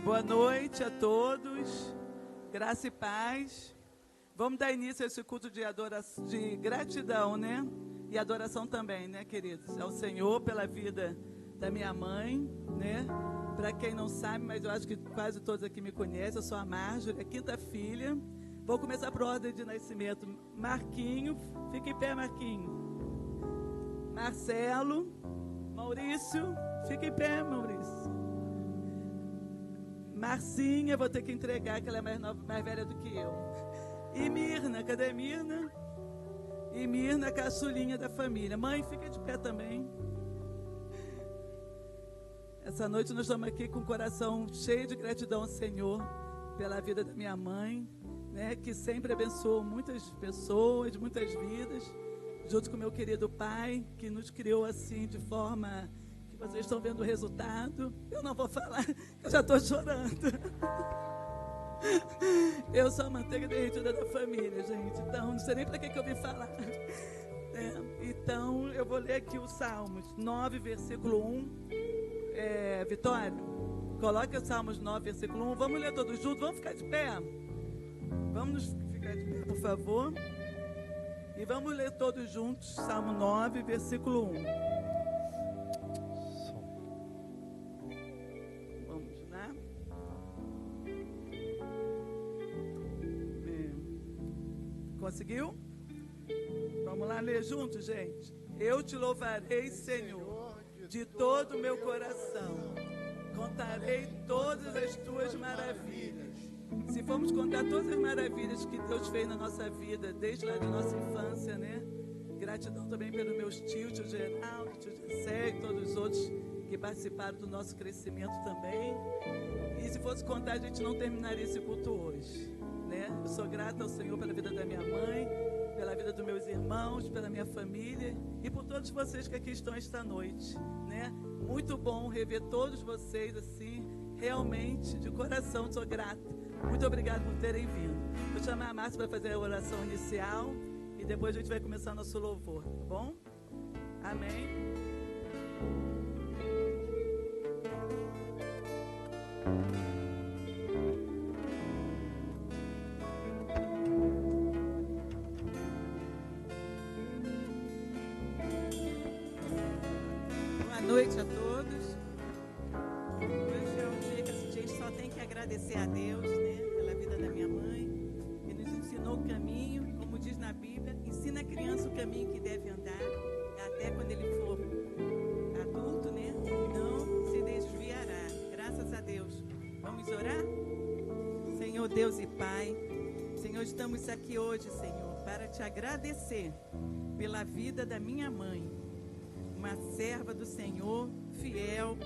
Boa noite a todos, graça e paz. Vamos dar início a esse culto de adoração, de gratidão, né? E adoração também, né, queridos? Ao Senhor pela vida da minha mãe, né? Para quem não sabe, mas eu acho que quase todos aqui me conhecem, eu sou a Marjorie, a quinta filha. Vou começar por ordem de nascimento. Marquinho, fica em pé, Marquinho. Marcelo, Maurício, fica em pé, Maurício. Marcinha, vou ter que entregar, que ela é mais nova, mais velha do que eu. E Mirna, cadê Mirna? E Mirna, caçulinha da família. Mãe, fica de pé também. Essa noite nós estamos aqui com o coração cheio de gratidão ao Senhor pela vida da minha mãe, né, que sempre abençoou muitas pessoas, muitas vidas, junto com o meu querido pai, que nos criou assim de forma que vocês estão vendo o resultado. Eu não vou falar, eu já estou chorando. Eu sou a manteiga derretida da família, gente. Então, não sei nem para que eu vim falar. Então, eu vou ler aqui o Salmos 9, versículo 1. Vitória, coloque o Salmos 9, versículo 1. Vamos ler todos juntos? Vamos ficar de pé? Vamos ficar de pé, por favor. E vamos ler todos juntos, Salmo 9, versículo 1. Vamos lá. Conseguiu? Vamos lá ler juntos, gente. Eu te louvarei, Senhor, de todo o meu coração. Contarei todas as tuas maravilhas. Se formos contar todas as maravilhas que Deus fez na nossa vida, desde lá de nossa infância, né? Gratidão também pelos meus tios, tio Geraldo, tio José e todos os outros que participaram do nosso crescimento também. E se fosse contar, a gente não terminaria esse culto hoje, né? Eu sou grata ao Senhor pela vida da minha mãe, pela vida dos meus irmãos, pela minha família e por todos vocês que aqui estão esta noite, né? Muito bom rever todos vocês assim, realmente, de coração, sou grata. Muito obrigado por terem vindo. Vou chamar a Márcia para fazer a oração inicial e depois a gente vai começar nosso louvor, tá bom? Amém. Boa noite a todos. Hoje é um dia que a gente só tem que agradecer a Deus, né, pela vida da minha mãe, que nos ensinou o caminho, como diz na Bíblia, ensina a criança o caminho que deve andar, até quando ele for adulto, né, não se desviará. Graças a Deus. Vamos orar? Senhor Deus e Pai, Senhor, estamos aqui hoje, Senhor, para te agradecer pela vida da minha mãe, uma serva do Senhor, fiel,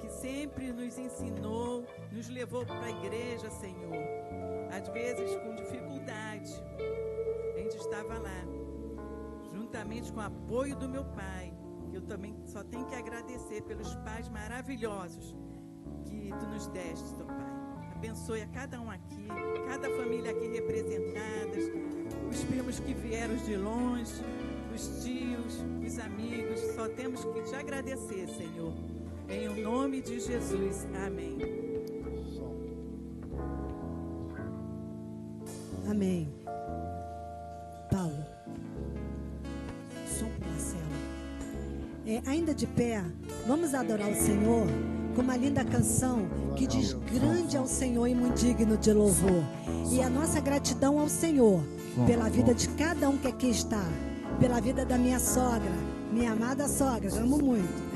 que sempre nos ensinou, nos levou para a igreja, Senhor. Às vezes com dificuldade, a gente estava lá, juntamente com o apoio do meu pai, que eu também só tenho que agradecer pelos pais maravilhosos que tu nos deste, teu Pai. Abençoe a cada um aqui, cada família aqui representadas, os primos que vieram de longe, os tios, os amigos, só temos que te agradecer, Senhor. Em o nome de Jesus. Amém. Amém. Paulo. Som para Marcelo. Ainda de pé, vamos adorar o Senhor com uma linda canção que diz: grande é o Senhor e muito digno de louvor. E a nossa gratidão ao Senhor pela vida de cada um que aqui está, pela vida da minha sogra, minha amada sogra, eu amo muito.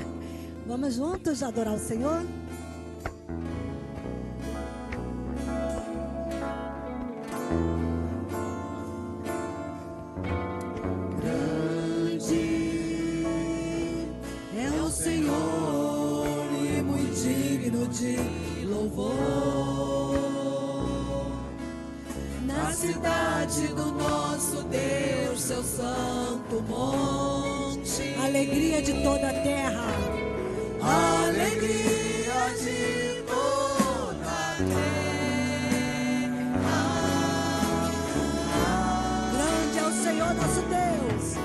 Vamos juntos adorar o Senhor? Grande é o Senhor e muito digno de louvor. Na cidade do nosso Deus, seu santo monte, alegria de toda a terra. Alegria de toda a terra. Grande é o Senhor nosso Deus.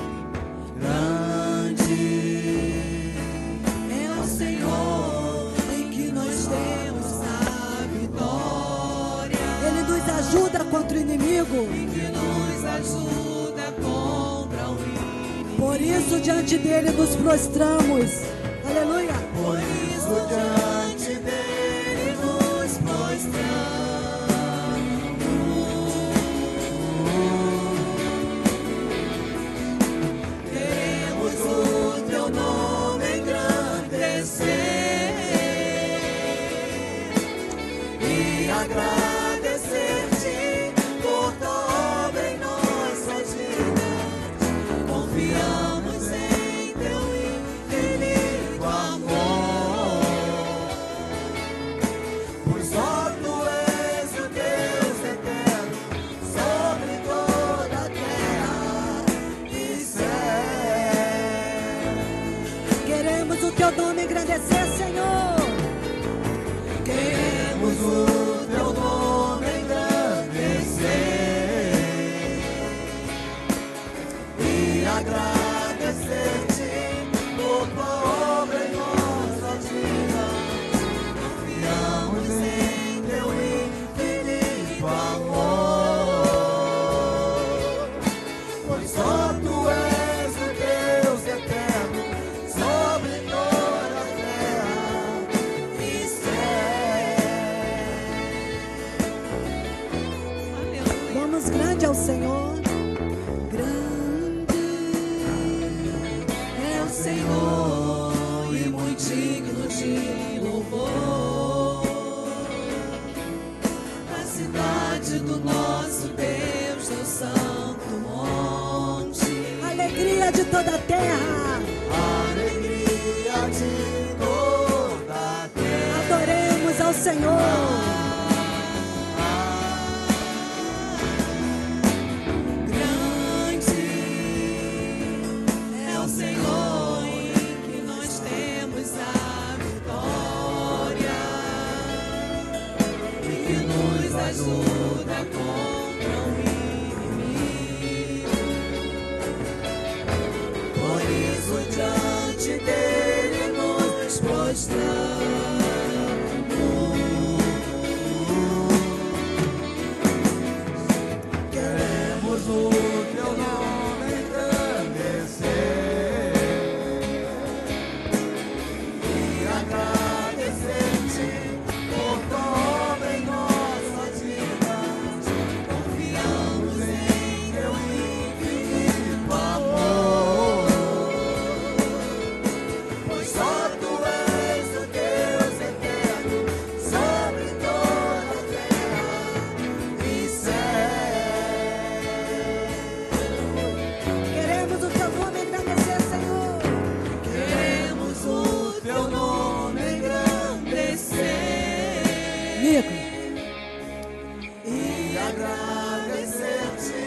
Grande isso diante dele nos prostramos. Aleluia. Por isso diante dele nos prostramos. Queremos o teu nome engrandecer e agradecer-te por tua obra em nossas vidas. Confiamos em teu infinito amor, pois só tu és o Deus eterno sobre toda a terra e céu. Queremos o teu nome engrandecer, Senhor. Queremos o teu nome engrandecer e agradecer-te por tua obra em nossas vidas. Confiamos em teu infinito amor, pois só tu és o Deus eterno sobre toda a terra e céu. Aleluia. Vamos grande ao Senhor. Grande É o Senhor e muito digno de louvor. A cidade do nosso Deus, teu santo monte. alegria de toda a terra. Alegria de toda a terra. Adoremos ao Senhor. Grande é o Senhor em que nós temos a vitória e que nos ajuda contra o inimigo. Por isso diante dele nos prostramos. Queremos o teu nome engrandecer e agradecer-te por tua obra em nossas vidas. Confiamos em teu infinito amor, pois só tu és o Deus eterno sobre toda a terra e céu. Queremos o teu nome engrandecer, Senhor. Queremos o teu nome engrandecer Nico, e agradecer-te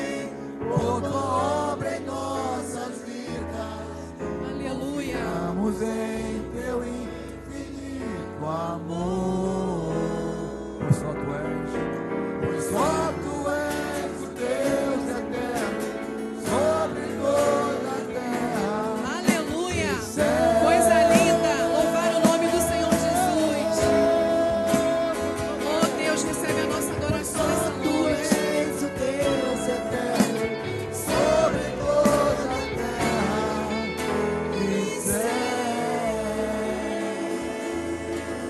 por tua obra em nossas vidas. Aleluia. Estamos em teu infinito amor, pois só tu és o Deus eterno sobre toda a terra. Aleluia. Coisa linda. Louvar o nome do Senhor Jesus. Oh, Deus, recebe a nossa adoração essa Tu noite. és o Deus eterno sobre toda a terra e céu.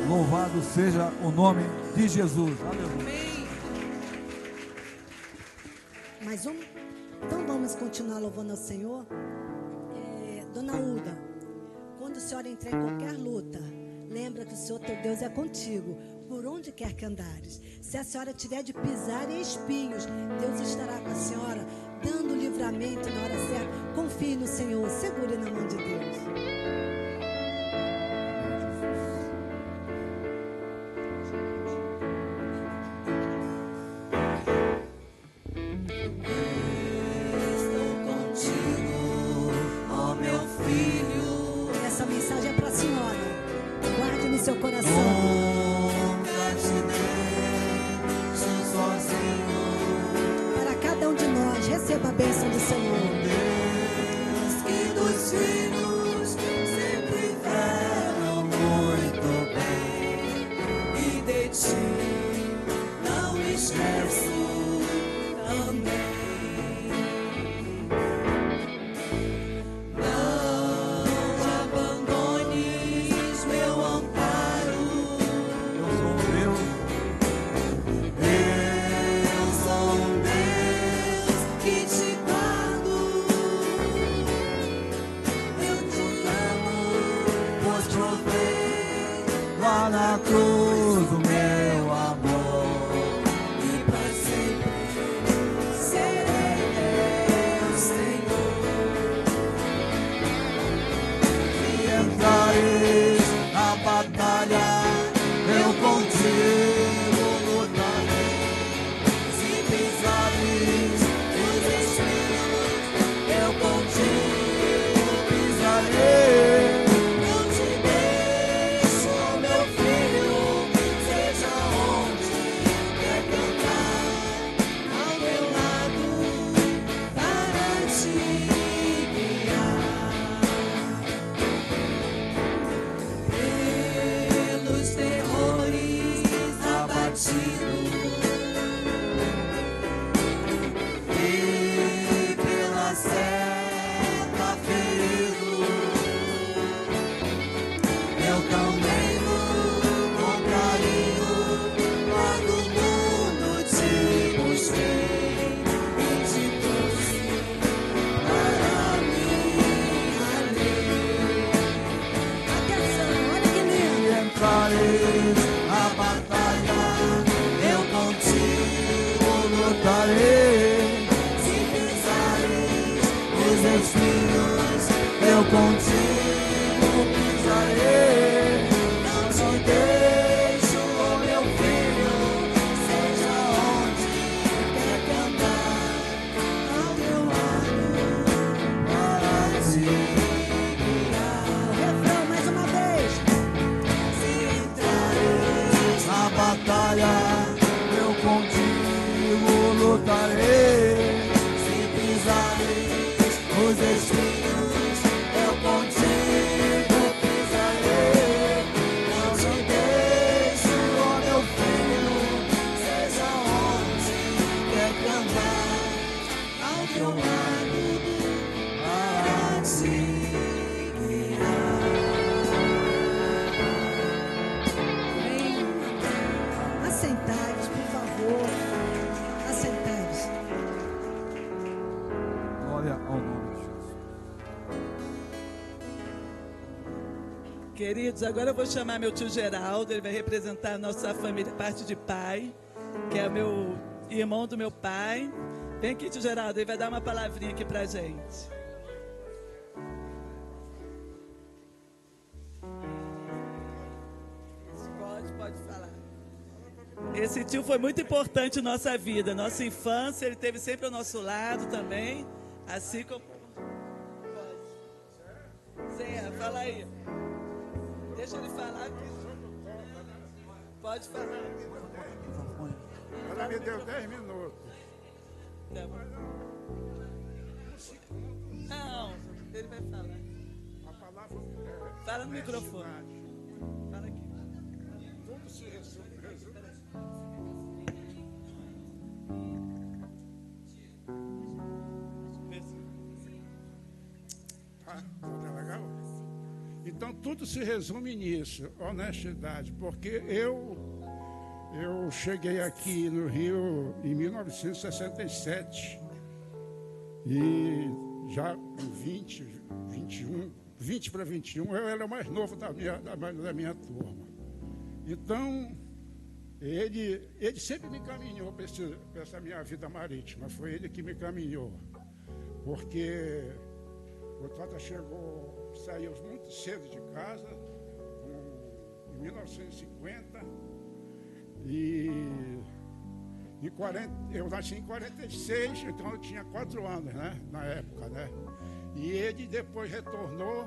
Louvado seja o nome de Jesus. Aleluia. Amém. mas então vamos continuar louvando ao Senhor. Dona Uda, quando a senhora entrar em qualquer luta, lembra que o Senhor teu Deus é contigo, por onde quer que andares. Se a senhora tiver de pisar em espinhos, Deus estará com a senhora, dando livramento na hora certa. Confie no Senhor, segure na mão de Deus. Estou contigo, ó meu filho. Essa mensagem é para a senhora. Guarde no seu coração. Nunca te deixo sozinho. Para cada um de nós, receba a bênção do Senhor. Deus que dos filhos sempre velam muito bem, e de ti não me esqueço também. provei lá na cruz o meu amor. e para sempre serei teu Senhor. Se entrares na batalha, eu contigo lutarei. Se pisares os espinhos, eu contigo Pisarei. não te deixo, ó meu filho, seja onde quer cantar ao meu lado para te guiar. Pelos terrores abatido e pela seta ferido, eu caminho com carinho, lá do mundo te busquei e te trouxe para minha lei. Atenção, olha que lindo. Se entrares na batalha, Eu contigo lutarei. se pisares os espinhos, Eu contigo pisarei. não te deixo, ó meu filho, seja onde quer que andar ao meu lado para te guiar. O refrão, mais uma vez. Se entrares Na batalha, eu contigo lutarei. se pisares os espinhos, eu contigo pisarei. Não te deixo, ó meu filho, seja onde quer que andar ao teu lado para te guiar. Assentados, por favor. Assentados. Glória ao nome de Jesus. Queridos, agora eu vou chamar meu tio Geraldo, ele vai representar a nossa família, parte de pai, que é o meu irmão do meu pai. Vem aqui, tio Geraldo, ele vai dar uma palavrinha aqui pra gente. Pode falar. Esse tio foi muito importante em nossa vida, nossa infância, ele esteve sempre ao nosso lado também, assim como... Zé, fala aí. Deixa ele falar aqui. Pode falar. Ela me deu 10 minutos. Tá bom. Não, ele vai falar. A palavra Fala no microfone. Fala aqui. tudo se resume. Tá legal? Então tudo se resume nisso, honestidade, porque eu cheguei aqui no Rio em 1967 e já com 20 para 21, eu era o mais novo da minha turma. Então, ele sempre me caminhou para essa minha vida marítima, foi ele que me caminhou, porque o Tata saiu muito cedo de casa, em 1950, e eu nasci em 46, então eu tinha 4 anos, né, na época, né? E ele depois retornou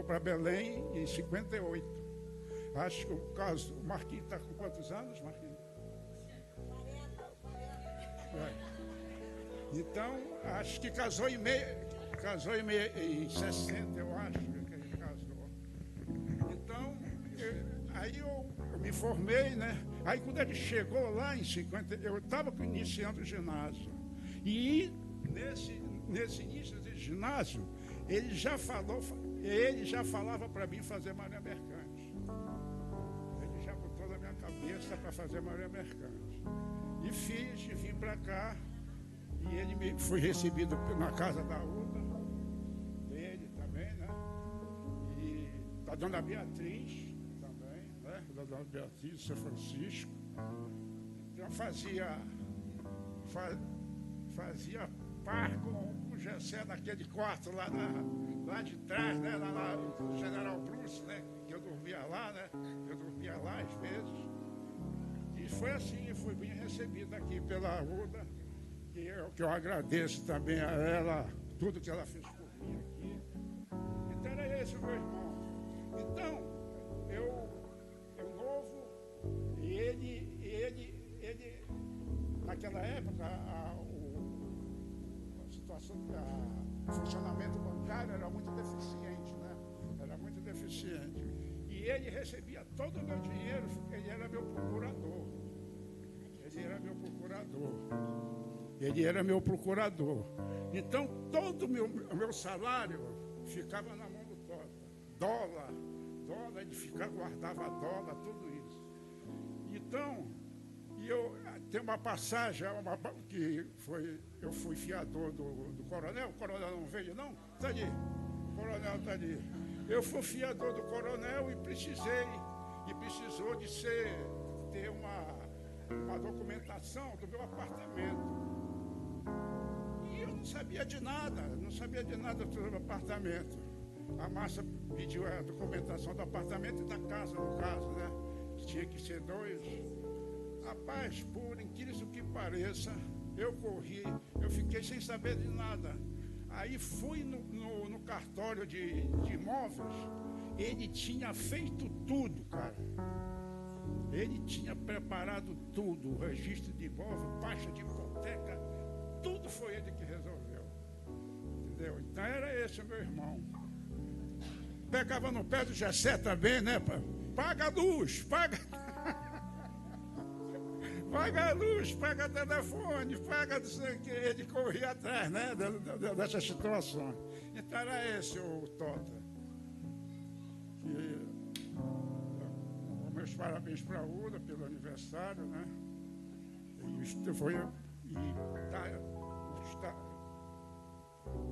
para Belém em 58. Acho que o Marquinhos está com quantos anos, Marquinhos? 40. Então, acho que casou em 60, eu acho que ele casou. Então, aí eu me formei, né? Aí quando ele chegou lá em 50, eu estava iniciando o ginásio. E nesse início de ginásio, ele já falava para mim fazer Maria Mercante. Ele já botou na minha cabeça para fazer Maria Mercante. E vim para cá, e ele foi recebido na casa da UTA, dele também, né? E está a dona Beatriz também, né? A dona Beatriz, São Francisco. Então fazia par com o Gessé naquele quarto lá de trás, né? Lá no General Bruce, né? Que eu dormia lá, né? Eu dormia lá às vezes. E foi assim, fui bem recebido aqui pela Ruda, que eu agradeço também a ela, tudo que ela fez por mim aqui. Então era esse o meu irmão. Então, eu novo, e ele naquela época, a situação, o funcionamento bancário era muito deficiente, né? Era muito deficiente. E ele recebia todo o meu dinheiro, ele era meu procurador. Ele era meu procurador. Então, todo o meu salário ficava na mão do Tota. Dólar, ele guardava dólar, tudo isso. Então, tem uma passagem que eu fui fiador do coronel. O coronel não veio, não? Está ali. O coronel está ali. Eu fui fiador do coronel e precisou de ter uma documentação do meu apartamento. E eu não sabia de nada sobre o apartamento. A Márcia pediu a documentação do apartamento e da casa, no caso, né? Que tinha que ser 2. Rapaz, por incrível que pareça, eu corri, eu fiquei sem saber de nada. Aí fui no cartório de imóveis, ele tinha feito tudo, cara. Ele tinha preparado tudo, o registro de imóvel, taxa de hipoteca, tudo foi ele que resolveu. Entendeu? Então era esse o meu irmão. Pegava no pé do Gessé também, né? Paga a luz, paga a luz, paga telefone, paga não sei o que. Ele corria atrás, né? Dessas situações. Então era esse o Tota. Meus parabéns para a Uda pelo aniversário, né?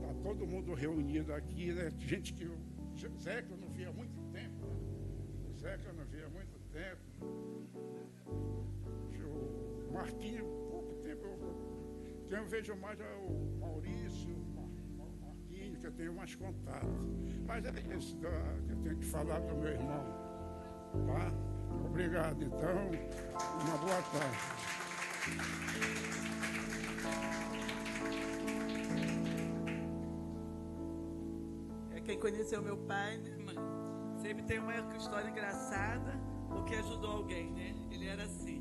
Tá todo mundo reunido aqui, né? Gente que o Zeca eu não via há muito tempo, né? O Marquinhos, pouco tempo. Quem eu vejo mais é o Maurício, o Marquinhos, que eu tenho mais contato. Mas é isso que eu tenho que falar do meu irmão, tá? Obrigado, então, uma boa tarde. Quem conheceu meu pai, né, mãe? Sempre tem uma história engraçada, porque ajudou alguém, né? Ele era assim.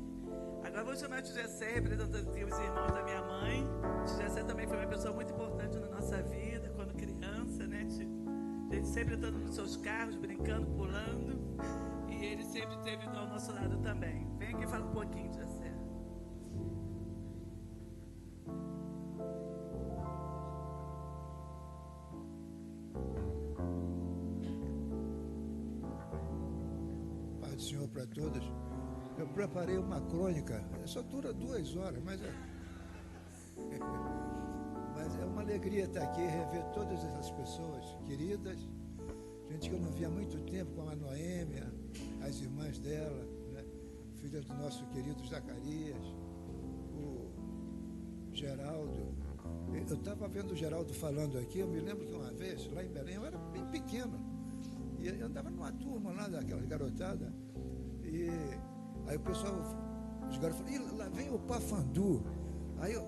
Agora vou chamar o Tio Gessé, representando os irmãos da minha mãe. O Tio Gessé também foi uma pessoa muito importante na nossa vida, quando criança, né, tio? A gente sempre andando nos seus carros, brincando, pulando. E ele sempre esteve ao nosso lado também. Vem aqui e fala um pouquinho, Tio Gessé. Paz do Senhor para todos. Eu preparei uma crônica, só dura 2 horas, mas é uma alegria estar aqui, rever todas essas pessoas queridas, gente que eu não via há muito tempo, como a Noêmia, as irmãs dela, né? Filhas do nosso querido Zacarias, o Geraldo. Eu estava vendo o Geraldo falando aqui, eu me lembro que uma vez, lá em Belém, eu era bem pequeno, e eu andava numa turma lá daquela garotada, e aí o pessoal, os garotos falaram, lá vem o Pafandu. Aí eu,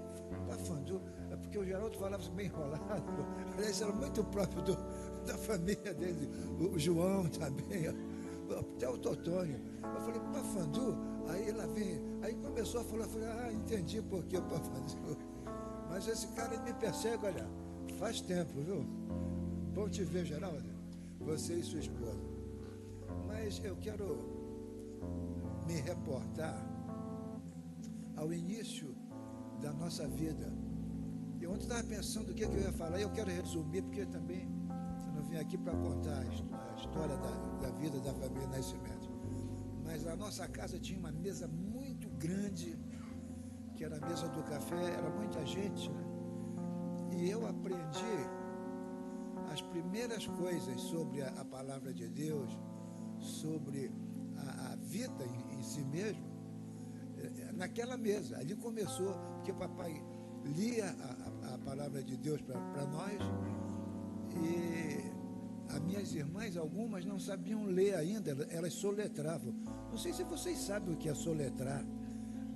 Pafandu, é porque o Geraldo falava bem enrolado, aliás, era muito próprio da família dele, o João também, até o Totônio. Eu falei, Pafandu, aí lá vem, aí começou a falar, eu falei, entendi por que o Pafandu. Mas esse cara me persegue, olha, faz tempo, viu? Bom te ver, Geraldo, você e sua esposa. Mas eu quero me reportar ao início da nossa vida. Eu ontem estava pensando o que eu ia falar, e eu quero resumir, porque também eu não vim aqui para contar a história da vida da família Nascimento. Mas a nossa casa tinha uma mesa muito grande, que era a mesa do café, era muita gente, né? E eu aprendi as primeiras coisas sobre a palavra de Deus, sobre a vida em si mesmo, naquela mesa. Ali começou, porque papai lia a palavra de Deus para nós, e as minhas irmãs, algumas não sabiam ler ainda, elas soletravam. Não sei se vocês sabem o que é soletrar,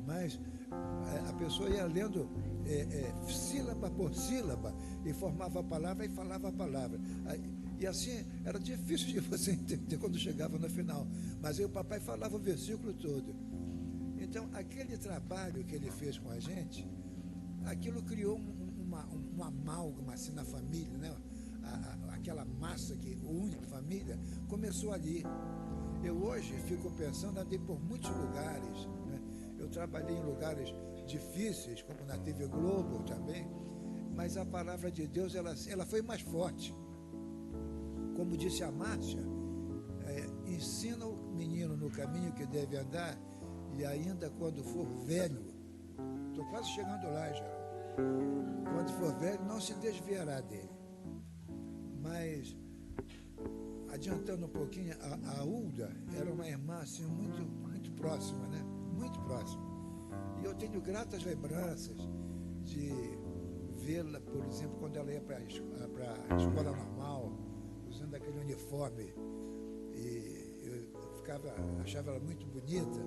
mas a pessoa ia lendo sílaba por sílaba e formava a palavra e falava a palavra. E assim, era difícil de você entender quando chegava no final. Mas aí o papai falava o versículo todo. Então, aquele trabalho que ele fez com a gente, aquilo criou uma amálgama assim na família, né? Aquela massa que une a família, começou ali. Eu hoje fico pensando, andei por muitos lugares, né? Eu trabalhei em lugares difíceis, como na TV Globo também, mas a palavra de Deus, ela foi mais forte. Como disse a Márcia, ensina o menino no caminho que deve andar, e ainda quando for velho, estou quase chegando lá já, quando for velho não se desviará dele. Mas, adiantando um pouquinho, a Hulda era uma irmã assim, muito, muito próxima, né? Muito próxima. E eu tenho gratas lembranças de vê-la, por exemplo, quando ela ia para a escola normal, usando aquele uniforme. E eu achava ela muito bonita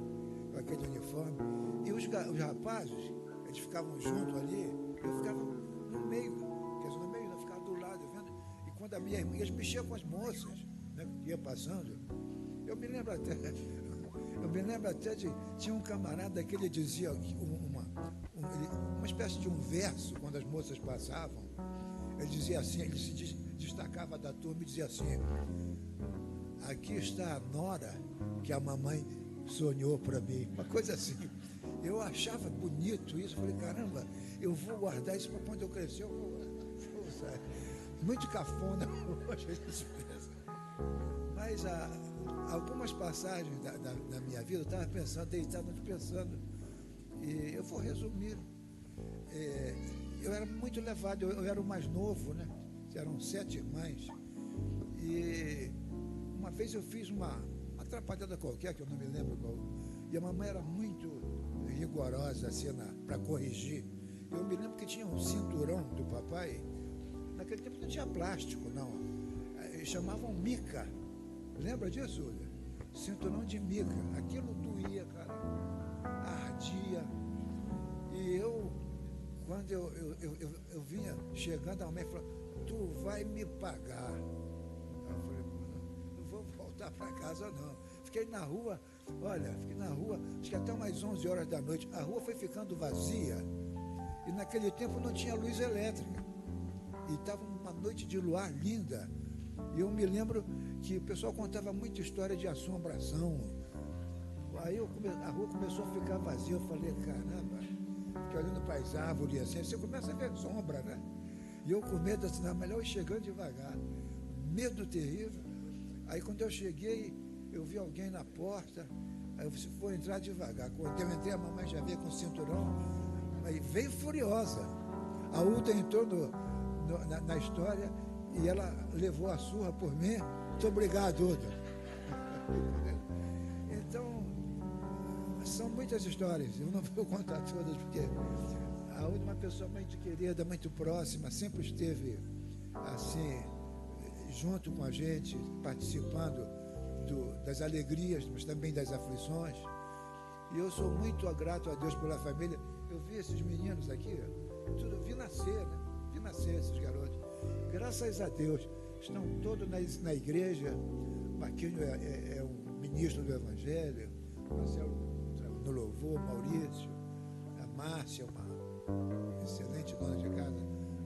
com aquele uniforme. E os rapazes, eles ficavam juntos ali, eu ficava no meio, quer dizer, no meio, eu ficava do lado, vendo. E quando a minha irmã, eles mexiam com as moças, né, que ia passando, eu me lembro até de, tinha um camarada que ele dizia uma espécie de um verso, quando as moças passavam, ele dizia assim, ele se destacava da turma e dizia assim: aqui está a nora que a mamãe sonhou para mim, uma coisa assim. Eu achava bonito isso, falei, caramba, eu vou guardar isso para quando eu crescer, eu vou usar. Muito cafona hoje isso mesmo. Mas algumas passagens da minha vida, eu estava pensando, deitado, pensando, e eu vou resumir. Eu era muito levado, eu era o mais novo, né? Eram 7 irmãs, e uma vez eu fiz uma atrapalhada qualquer, que eu não me lembro qual, e a mamãe era muito rigorosa assim, para corrigir. Eu me lembro que tinha um cinturão do papai, naquele tempo não tinha plástico, não, eles chamavam mica, lembra disso, Julia? Cinturão de mica, aquilo doía, cara, ardia. E quando eu vinha chegando, a mãe falou, tu vai me pagar. Eu falei, não vou voltar para casa não. Fiquei na rua, acho que até umas 11 horas da noite. A rua foi ficando vazia, e naquele tempo não tinha luz elétrica, e estava uma noite de luar linda. E eu me lembro que o pessoal contava muita história de assombração. Aí a rua começou a ficar vazia. Eu falei, caramba, fiquei olhando para as árvores assim, você começa a ver sombra, né? E eu com medo assim, não, melhor ir chegando devagar, medo terrível. Aí quando eu cheguei, eu vi alguém na porta, aí eu disse, vou entrar devagar. Quando eu entrei, a mamãe já veio com o cinturão, aí veio furiosa. A Hulda entrou na história e ela levou a surra por mim. Muito obrigado, Hulda. Então, são muitas histórias, eu não vou contar todas, porque a Hulda é uma pessoa muito querida, muito próxima, sempre esteve assim, junto com a gente, participando das alegrias, mas também das aflições. E eu sou muito grato a Deus pela família. Eu vi esses meninos aqui, tudo, vi nascer esses garotos. Graças a Deus, estão todos na igreja. Marquinhos é um ministro do Evangelho, Marcelo no louvor, Maurício, a Márcia, uma excelente dona de casa,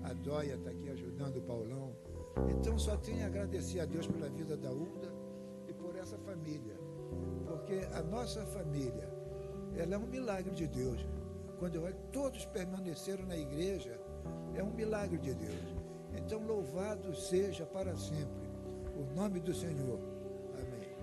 a Dóia está aqui ajudando o Paulão. Então só tenho a agradecer a Deus pela vida da Hulda e por essa família, porque a nossa família, ela é um milagre de Deus. Quando todos permaneceram na igreja, é um milagre de Deus. Então louvado seja para sempre o nome do Senhor. Amém.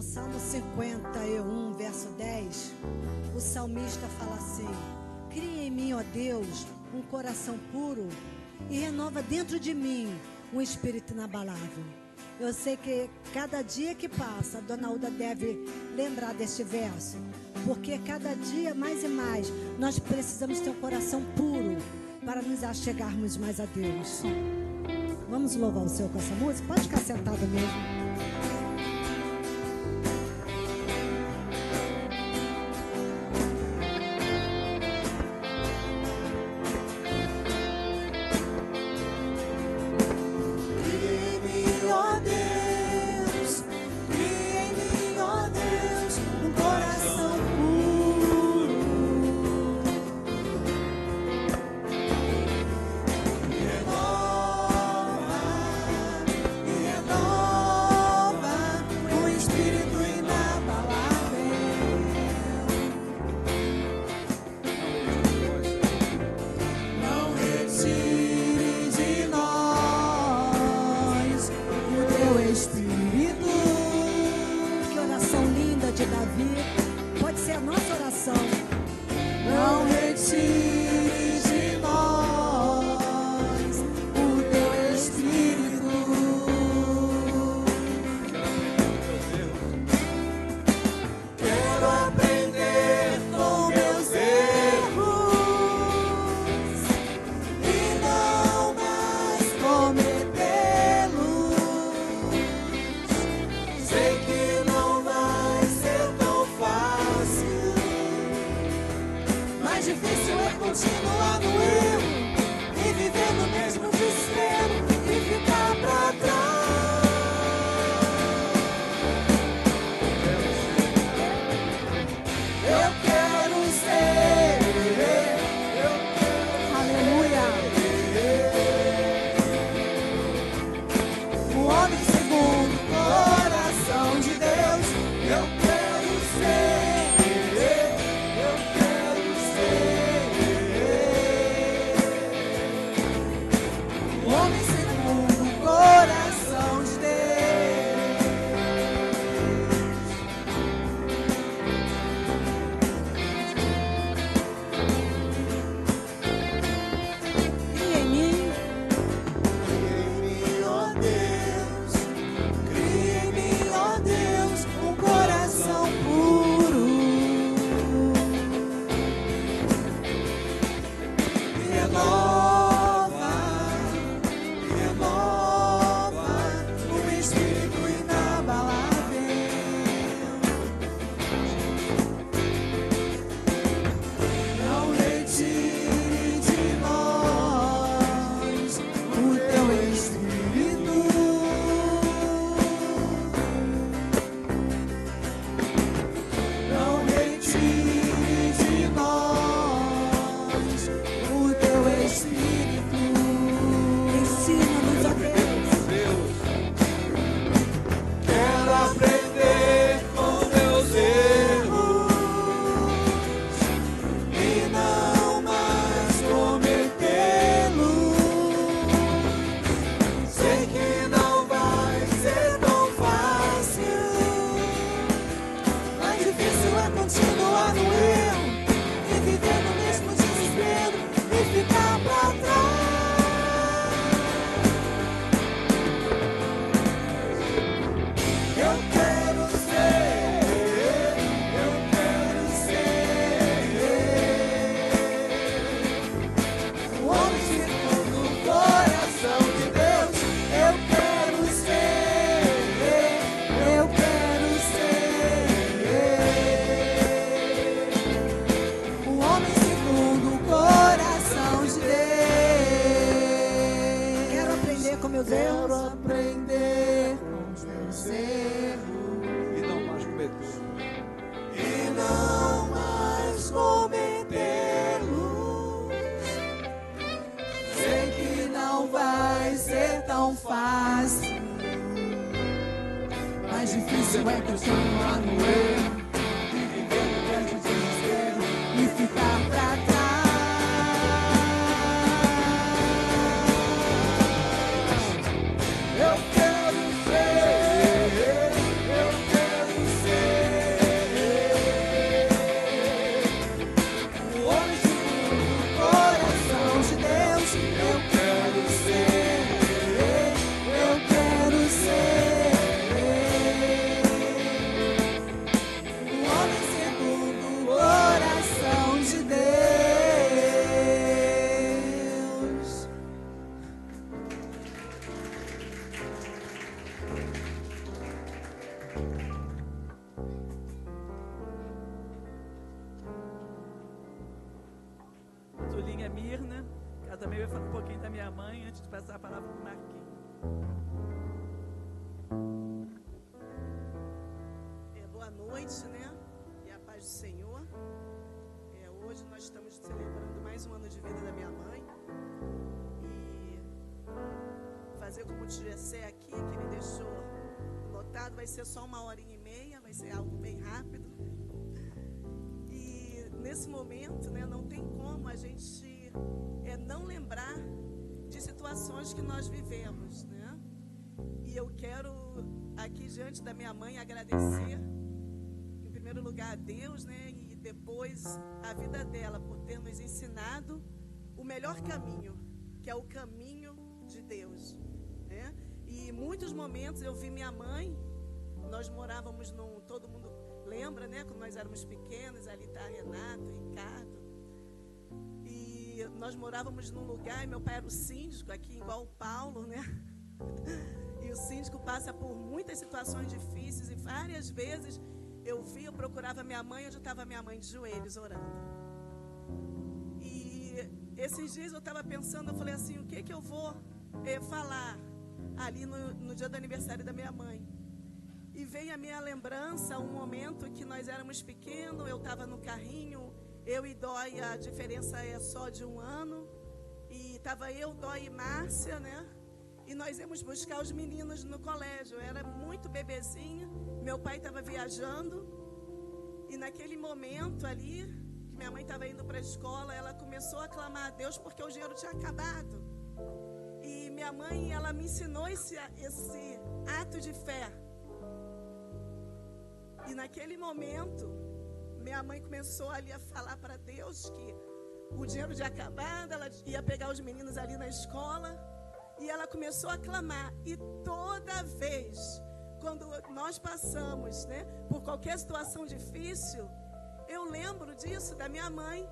Salmo 51, verso 10, o salmista fala assim: cria em mim, ó Deus, um coração puro e renova dentro de mim um espírito inabalável. Eu sei que cada dia que passa, a Dona Uda deve lembrar deste verso, porque cada dia mais e mais nós precisamos ter um coração puro para nos achegarmos mais a Deus. Vamos louvar o Senhor com essa música? Pode ficar sentado mesmo. Eu quero ser Zulinha Mirna, ela também vai falar um pouquinho da minha mãe antes de passar a palavra para o Marquinhos. Boa noite, né? E a paz do Senhor. Hoje nós estamos celebrando mais um ano de vida da minha mãe. E fazer como o Gessé aqui, que ele deixou lotado, vai ser só 1h30, vai ser algo bem rápido. E nesse momento, né, não tem como a gente não lembrar de situações que nós vivemos, né? E eu quero aqui diante da minha mãe agradecer, em primeiro lugar, a Deus, né? E depois a vida dela por ter nos ensinado o melhor caminho, que é o caminho de Deus, né? E em muitos momentos eu vi minha mãe, nós morávamos todo mundo lembra, né? Quando nós éramos pequenos, ali está Renato, Ricardo. E nós morávamos num lugar, e meu pai era o síndico aqui, igual o Paulo, né? E o síndico passa por muitas situações difíceis e várias vezes eu procurava minha mãe, onde estava minha mãe de joelhos orando. E esses dias eu estava pensando, eu falei assim, o que eu vou falar ali no dia do aniversário da minha mãe? E veio a minha lembrança, um momento que nós éramos pequenos, eu estava no carrinho, eu e Dói, a diferença é só de 1 ano, e estava eu, Dói e Márcia, né? E nós íamos buscar os meninos no colégio, eu era muito bebezinha, meu pai estava viajando, e naquele momento ali, que minha mãe estava indo para a escola, ela começou a clamar a Deus porque o dinheiro tinha acabado. E minha mãe, ela me ensinou esse ato de fé. E naquele momento, minha mãe começou ali a falar para Deus que o dinheiro tinha acabado, ela ia pegar os meninos ali na escola. E ela começou a clamar. E toda vez, quando nós passamos, né, por qualquer situação difícil, eu lembro disso, da minha mãe,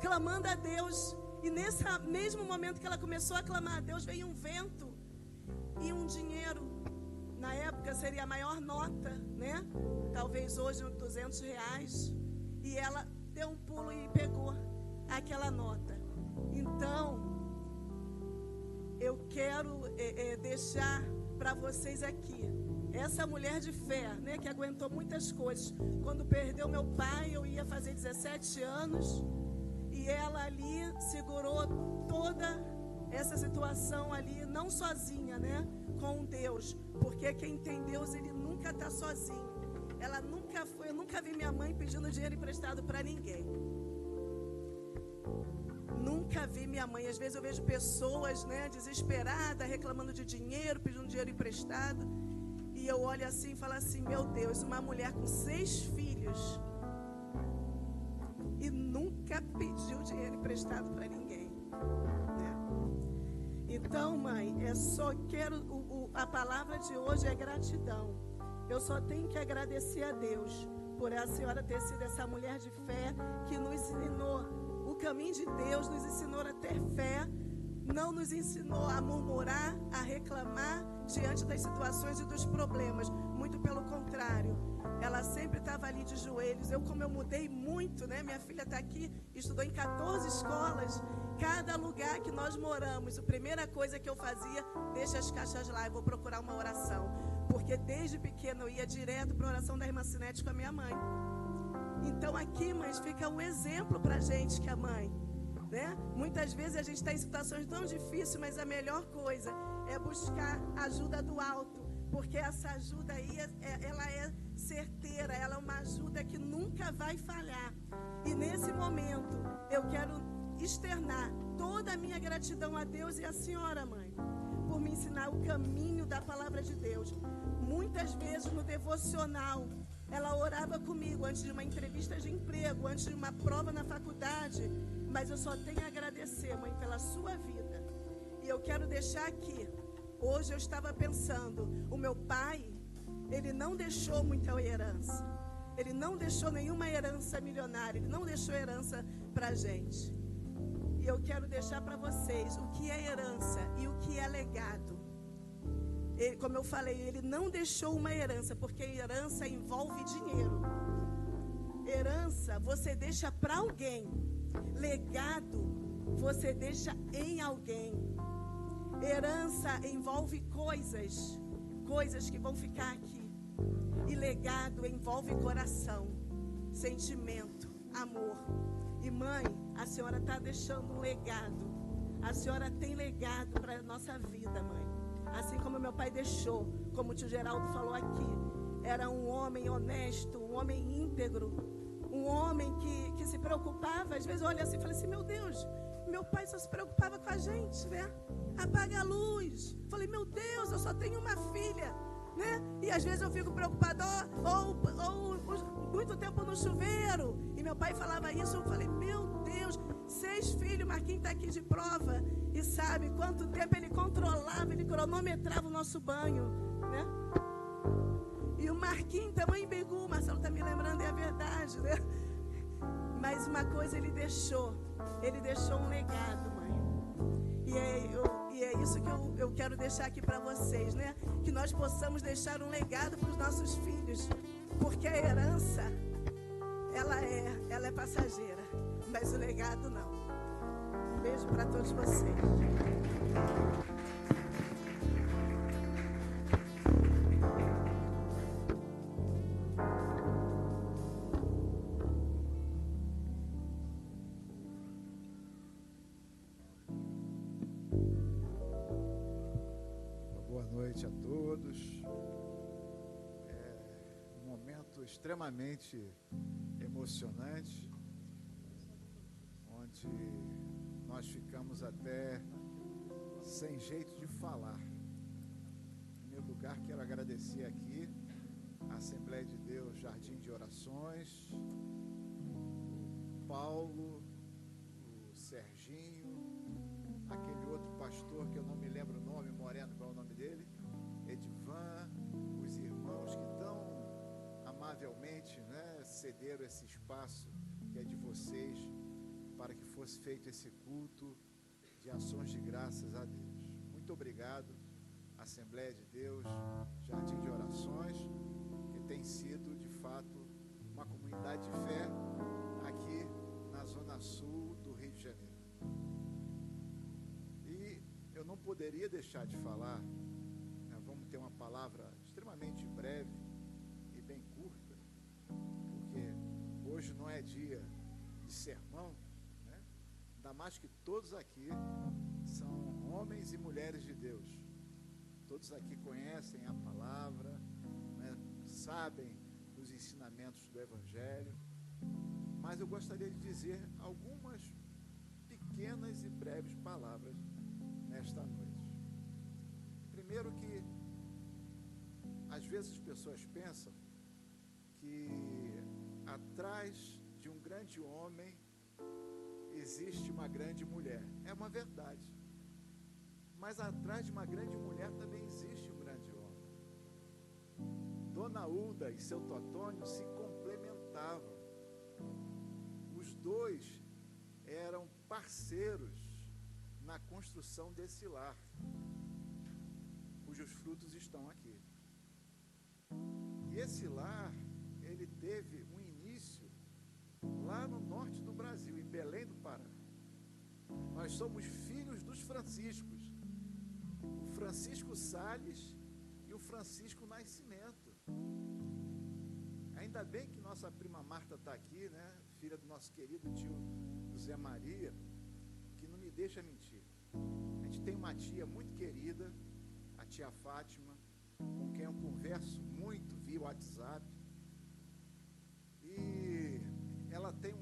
clamando a Deus. E nesse mesmo momento que ela começou a clamar a Deus, veio um vento e um dinheiro. Na época seria a maior nota, né? Talvez hoje R$200. E ela deu um pulo e pegou aquela nota. Então, eu quero deixar para vocês aqui essa mulher de fé, né, que aguentou muitas coisas. Quando perdeu meu pai, eu ia fazer 17 anos. E ela ali segurou toda essa situação ali, não sozinha, né? Com Deus. Porque quem tem Deus, ele nunca está sozinho. Eu nunca vi minha mãe pedindo dinheiro emprestado para ninguém. Nunca vi minha mãe. Às vezes eu vejo pessoas, né, desesperadas, reclamando de dinheiro, pedindo dinheiro emprestado. E eu olho assim e falo assim, meu Deus, uma mulher com 6 filhos e nunca pediu dinheiro emprestado para ninguém, né? Então, mãe, a palavra de hoje é gratidão. Eu só tenho que agradecer a Deus por a senhora ter sido essa mulher de fé que nos ensinou o caminho de Deus, nos ensinou a ter fé, não nos ensinou a murmurar, a reclamar diante das situações e dos problemas. Muito pelo contrário, ela sempre estava ali de joelhos. Como eu mudei muito, né? Minha filha está aqui, estudou em 14 escolas. Cada lugar que nós moramos, a primeira coisa que eu fazia, deixa as caixas lá, eu vou procurar uma oração. Porque desde pequena eu ia direto para a oração da irmã Sinete com a minha mãe. Então aqui, mães, fica um exemplo para a gente que é mãe, né? Muitas vezes a gente está em situações tão difíceis, mas a melhor coisa é buscar ajuda do alto. Porque essa ajuda aí, ela é certeira, ela é uma ajuda que nunca vai falhar. E nesse momento, eu quero externar toda a minha gratidão a Deus e à senhora, mãe, por me ensinar o caminho da palavra de Deus. Muitas vezes no devocional, ela orava comigo antes de uma entrevista de emprego, antes de uma prova na faculdade. Mas eu só tenho a agradecer, mãe, pela sua vida. E eu quero deixar aqui, hoje eu estava pensando, o meu pai, ele não deixou muita herança. Ele não deixou nenhuma herança milionária, ele não deixou herança pra gente. E eu quero deixar para vocês o que é herança e o que é legado. como eu falei, ele não deixou uma herança, porque herança envolve dinheiro. Herança você deixa para alguém. Legado você deixa em alguém. Herança envolve coisas que vão ficar aqui. E legado envolve coração, sentimento, amor. E mãe, a senhora está deixando um legado. A senhora tem legado para a nossa vida, mãe. Assim como meu pai deixou, como o tio Geraldo falou aqui. Era um homem honesto, um homem íntegro, um homem que se preocupava. Às vezes eu olho assim e falo assim, meu Deus, meu pai só se preocupava com a gente, né? Apaga a luz. Falei, meu Deus, eu só tenho uma filha, né? E às vezes eu fico preocupada, ou muito tempo no chuveiro. E meu pai falava isso, eu falei, meu Deus, 6 filhos, Marquinhos está aqui de prova. E sabe quanto tempo ele controlava, ele cronometrava o nosso banho, né? E o Marquinhos, tamanho Bigu, o Marcelo está me lembrando, é a verdade, né? Mas uma coisa ele deixou um legado, mãe. E é isso que eu quero deixar aqui para vocês, né? Que nós possamos deixar um legado para os nossos filhos. Porque a herança, ela é passageira, mas o legado não. Um beijo para todos vocês. Boa noite a todos. Um momento extremamente emocionante, onde nós ficamos até sem jeito de falar. Em primeiro lugar, quero agradecer aqui a Assembleia de Deus Jardim de Orações, o Paulo, o Serginho, aquele outro pastor que eu não me lembro o nome, moreno, qual é o nome dele? Edivan, os irmãos que tão amavelmente, né, cederam esse espaço que é de vocês para que fosse feito esse culto de ações de graças a Deus. Muito obrigado, Assembleia de Deus, Jardim de Orações, que tem sido, de fato, uma comunidade de fé aqui na Zona Sul do Rio de Janeiro. E eu não poderia deixar de falar, né, vamos ter uma palavra extremamente breve e bem curta, porque hoje não é dia de sermão, né? Ainda mais que todos aqui são homens e mulheres de Deus. Todos aqui conhecem a palavra, né, sabem dos ensinamentos do Evangelho, mas eu gostaria de dizer algumas pequenas e breves palavras nesta noite. Primeiro que, às vezes as pessoas pensam que atrás de um grande homem existe uma grande mulher. É uma verdade. Mas atrás de uma grande mulher também existe um grande homem. Dona Uda e seu Totônio se complementavam. Os dois eram parceiros na construção desse lar, cujos frutos estão aqui. E esse lar, ele teve um início lá no norte do Brasil, em Belém do Pará. Nós somos filhos dos Franciscos, o Francisco Salles e o Francisco Nascimento. Ainda bem que nossa prima Marta está aqui, né? Filha do nosso querido tio José Maria, que não me deixa mentir. A gente tem uma tia muito querida, a tia Fátima, com quem eu converso muito via WhatsApp. E ela tem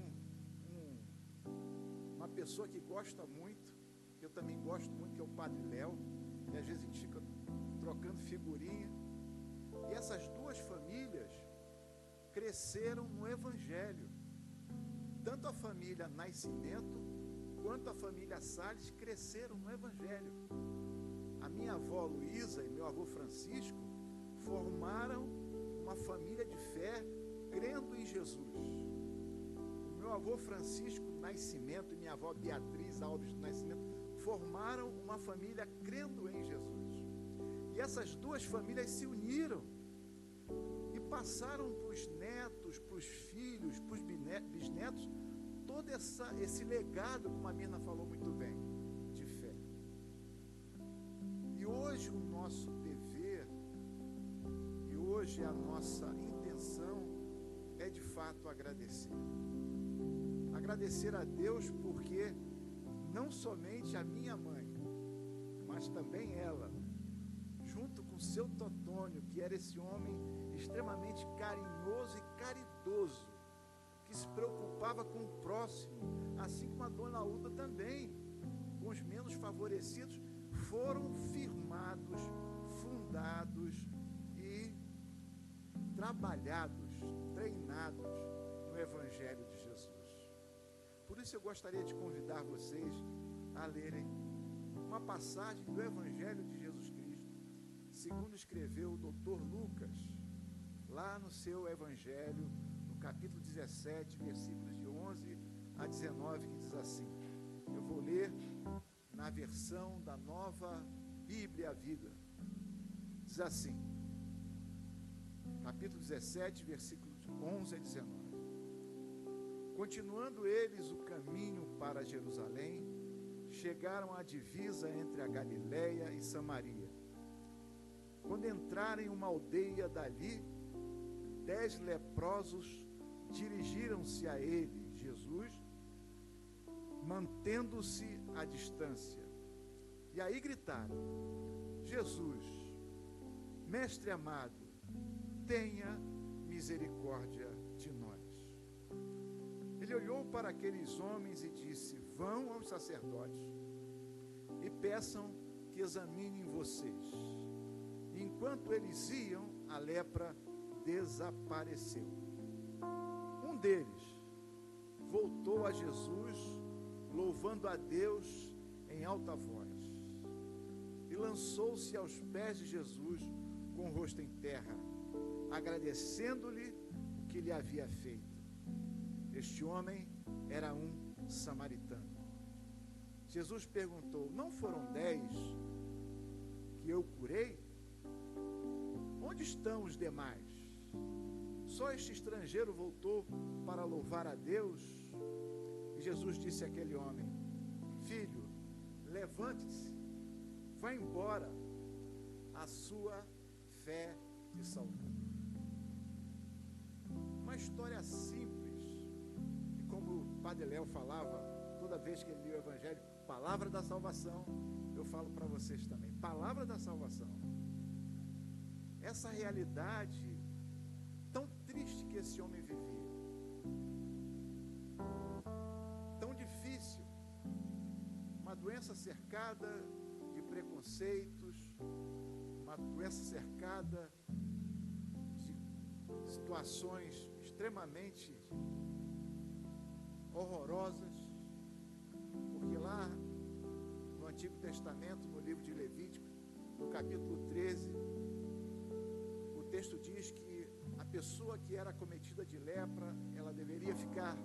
uma pessoa que gosta muito, que eu também gosto muito, que é o Padre Léo. E às vezes a gente fica trocando figurinha. E essas duas famílias cresceram no Evangelho. Tanto a família Nascimento quanto a família Salles cresceram no Evangelho. A minha avó Luísa e meu avô Francisco formaram uma família de fé crendo em Jesus. O meu avô Francisco Nascimento e minha avó Beatriz Alves do Nascimento formaram uma família crendo em Jesus. E E essas duas famílias se uniram e passaram para os netos, para os filhos, para os bisnetos, todo esse legado, como a Mirna falou muito bem, de fé. E hoje o nosso dever, e hoje a nossa intenção é de fato agradecer. Agradecer a Deus porque não somente a minha mãe, mas também ela, junto com seu Totônio, que era esse homem extremamente carinhoso e caridoso, que se preocupava com o próximo, assim como a dona Uda também, com os menos favorecidos, foram firmados, fundados e trabalhados, treinados no Evangelho de Jesus. Por isso eu gostaria de convidar vocês a lerem uma passagem do Evangelho de Jesus Cristo, segundo escreveu o Dr. Lucas, lá no seu Evangelho, no capítulo 17, versículos de 11 a 19, que diz assim. Eu vou ler na versão da Nova Bíblia Vida. Diz assim, capítulo 17, versículos de 11 a 19. Continuando eles o caminho para Jerusalém, chegaram à divisa entre a Galileia e Samaria. Quando entraram em uma aldeia dali, 10 leprosos dirigiram-se a ele, Jesus, mantendo-se à distância. E aí gritaram, Jesus, mestre amado, tenha misericórdia de nós. Ele olhou para aqueles homens e disse, vão aos sacerdotes e peçam que examinem vocês. E enquanto eles iam, a lepra desapareceu. Um deles voltou a Jesus, louvando a Deus em alta voz, e lançou-se aos pés de Jesus com o rosto em terra, agradecendo-lhe o que lhe havia feito. Este homem era um samaritano. Jesus perguntou, não foram 10 que eu curei? Onde estão os demais? Só este estrangeiro voltou para louvar a Deus? E Jesus disse àquele homem, filho, levante-se, vá embora, a sua fé te salvou. Uma história simples, e como o Padre Léo falava, toda vez que ele lia o Evangelho, palavra da salvação, eu falo para vocês também, palavra da salvação. Essa realidade tão triste que esse homem vivia, tão difícil, uma doença cercada de preconceitos, uma doença cercada de situações extremamente horrorosas, porque lá no Antigo Testamento, no livro de Levítico, no capítulo 13, o texto diz que a pessoa que era acometida de lepra, ela deveria ficar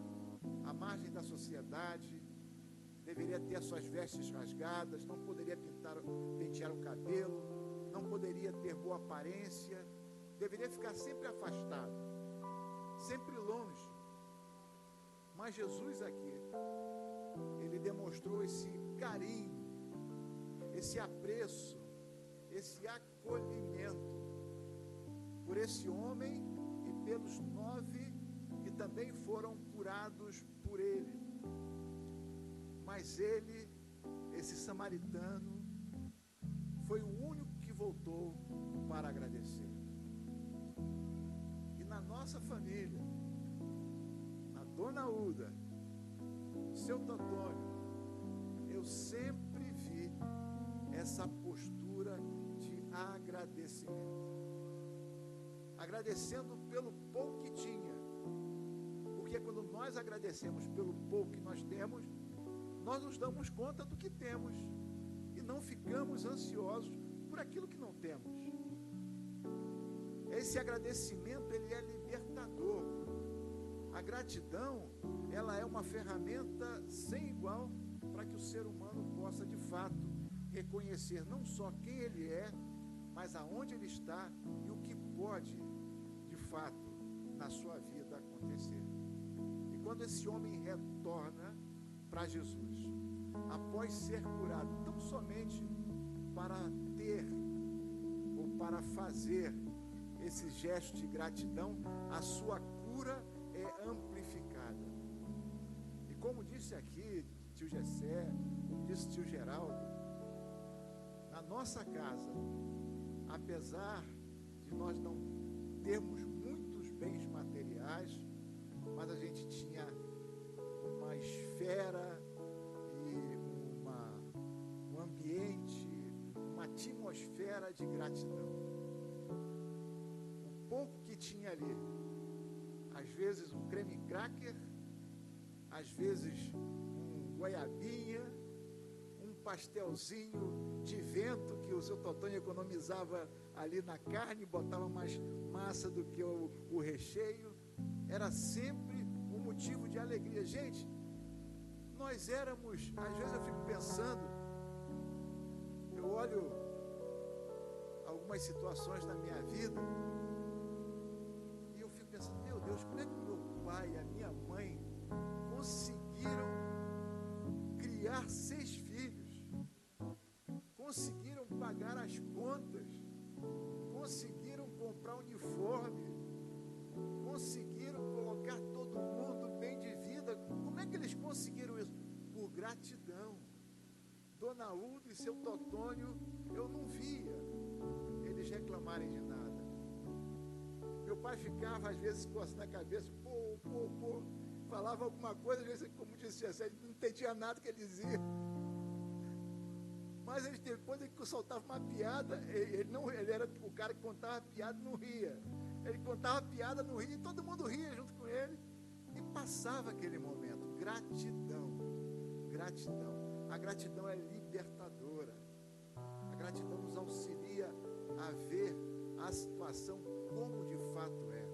à margem da sociedade, deveria ter as suas vestes rasgadas, não poderia pentear o cabelo, não poderia ter boa aparência, deveria ficar sempre afastado, sempre longe. Mas Jesus aqui, ele demonstrou esse carinho, esse apreço, esse acolhimento por esse homem e pelos 9 que também foram curados por ele. Mas ele, esse samaritano, foi o único que voltou para agradecer. E na nossa família, na Dona Uda, no seu Totônio, eu sempre vi essa postura de agradecimento. Agradecendo pelo pouco que tinha. Porque quando nós agradecemos pelo pouco que nós temos, nós nos damos conta do que temos e não ficamos ansiosos por aquilo que não temos. Esse agradecimento, ele é libertador. A gratidão, ela é uma ferramenta sem igual para que o ser humano possa de fato reconhecer não só quem ele é, mas aonde ele está e o que pode, de fato, na sua vida acontecer. E quando esse homem retorna para Jesus, após ser curado, não somente para ter ou para fazer esse gesto de gratidão, a sua cura é amplificada. E como disse aqui tio Gessé, como disse tio Geraldo, na nossa casa, apesar de nós não termos muitos bens materiais, mas a gente tinha uma esfera e um ambiente, uma atmosfera de gratidão. O pouco que tinha ali, às vezes um creme cracker, às vezes um goiabinha, um pastelzinho de vento que o seu Totônio economizava ali na carne, botava mais massa do que o recheio, era sempre um motivo de alegria. Gente, nós éramos, às vezes eu fico pensando, eu olho algumas situações da minha vida e eu fico pensando, meu Deus, como é que meu pai e a minha mãe conseguiram criar 6 filhos, conseguiram pagar as contas, conseguiram comprar uniforme, conseguiram colocar todo mundo bem de vida. Como é que eles conseguiram isso? Por gratidão. Dona Uda e seu Totônio, eu não via eles reclamarem de nada. Meu pai ficava às vezes coçando a cabeça, pô, falava alguma coisa, às vezes, como disse Gessé, ele não entendia nada que ele dizia. Mas depois ele soltava uma piada, ele era o cara que contava piada e não ria. Ele contava piada, não ria, e todo mundo ria junto com ele. E passava aquele momento. Gratidão. Gratidão. A gratidão é libertadora. A gratidão nos auxilia a ver a situação como de fato é.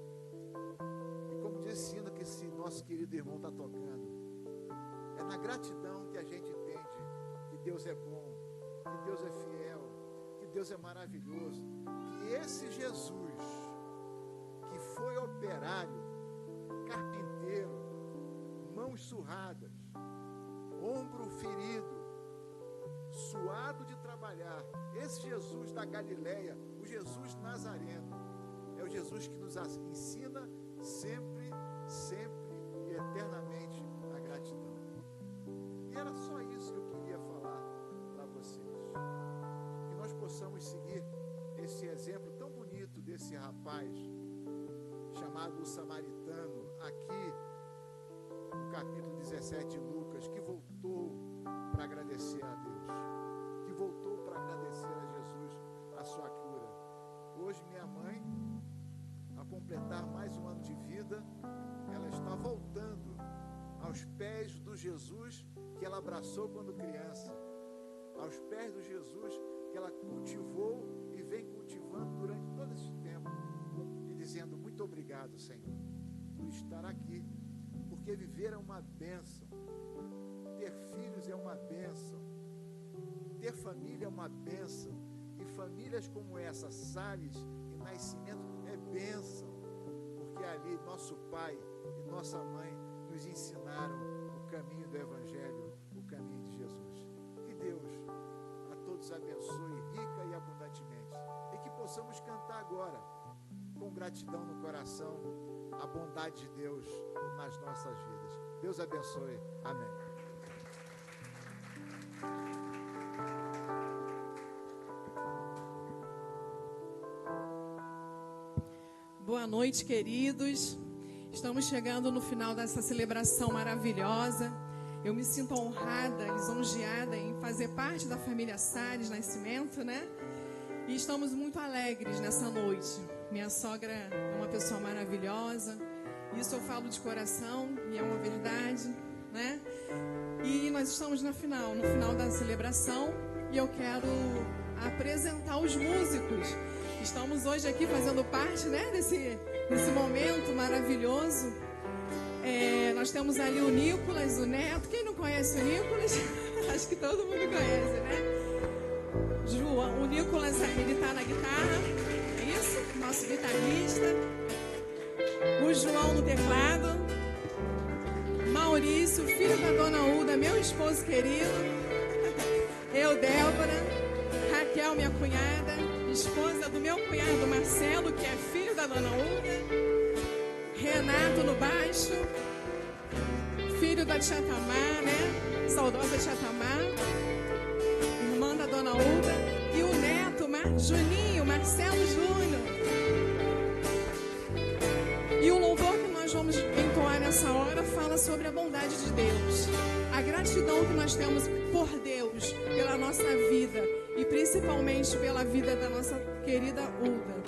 E como disse o hino que esse nosso querido irmão está tocando, é na gratidão que a gente entende que Deus é bom, que Deus é fiel, que Deus é maravilhoso, que esse Jesus, que foi operário, carpinteiro, mãos surradas, ombro ferido, suado de trabalhar, esse Jesus da Galileia, o Jesus nazareno, é o Jesus que nos ensina sempre e eternamente a gratidão. E era só isso que eu queria falar para vocês. Que nós possamos seguir esse exemplo tão bonito desse rapaz chamado o Samaritano, aqui no capítulo 17 de Lucas, que voltou para agradecer a Deus, que voltou para agradecer a Jesus a sua cura. Hoje minha mãe, a completar mais um ano de vida, ela está voltando aos pés do Jesus que ela abraçou quando criança, aos pés do Jesus que ela cultivou e vem cultivando durante todo esse tempo, e dizendo muito obrigado, Senhor, por estar aqui, porque viver é uma bênção, ter filhos é uma bênção, ter família é uma bênção, e famílias como essa, Salles e Nascimento, é bênção, porque ali nosso pai e nossa mãe nos ensinaram o caminho do Evangelho, o caminho de Jesus. Que Deus a todos abençoe rica e abundantemente, e que possamos cantar agora com gratidão no coração a bondade de Deus nas nossas vidas. Deus abençoe. Amém. Boa noite, queridos. Estamos chegando no final dessa celebração maravilhosa. Eu me sinto honrada, lisonjeada em fazer parte da família Salles Nascimento, né? E estamos muito alegres nessa noite. Minha sogra é uma pessoa maravilhosa. Isso eu falo de coração e é uma verdade, né? E nós estamos no final da celebração, e eu quero apresentar os músicos. Estamos hoje aqui fazendo parte, né, desse momento maravilhoso. Nós temos ali o Nicolas, o Neto. Quem não conhece o Nicolas? Acho que todo mundo conhece, né? O Nicolas, ele tá na guitarra, é isso? Nosso guitarrista. O João no teclado. Maurício, filho da Dona Uda, meu esposo querido. Eu, Débora. Raquel, minha cunhada, esposa do meu cunhado Marcelo, que é filho da Dona Uda. Renato no baixo. Filho da Tia Tamar, né? Saudosa Tia Tamar. Irmã da Dona Uda. E o neto, Juninho, Marcelo Júnior. E o louvor que nós vamos entoar nessa hora fala sobre a bondade de Deus. A gratidão que nós temos por Deus, pela nossa vida e principalmente pela vida da nossa querida Uda.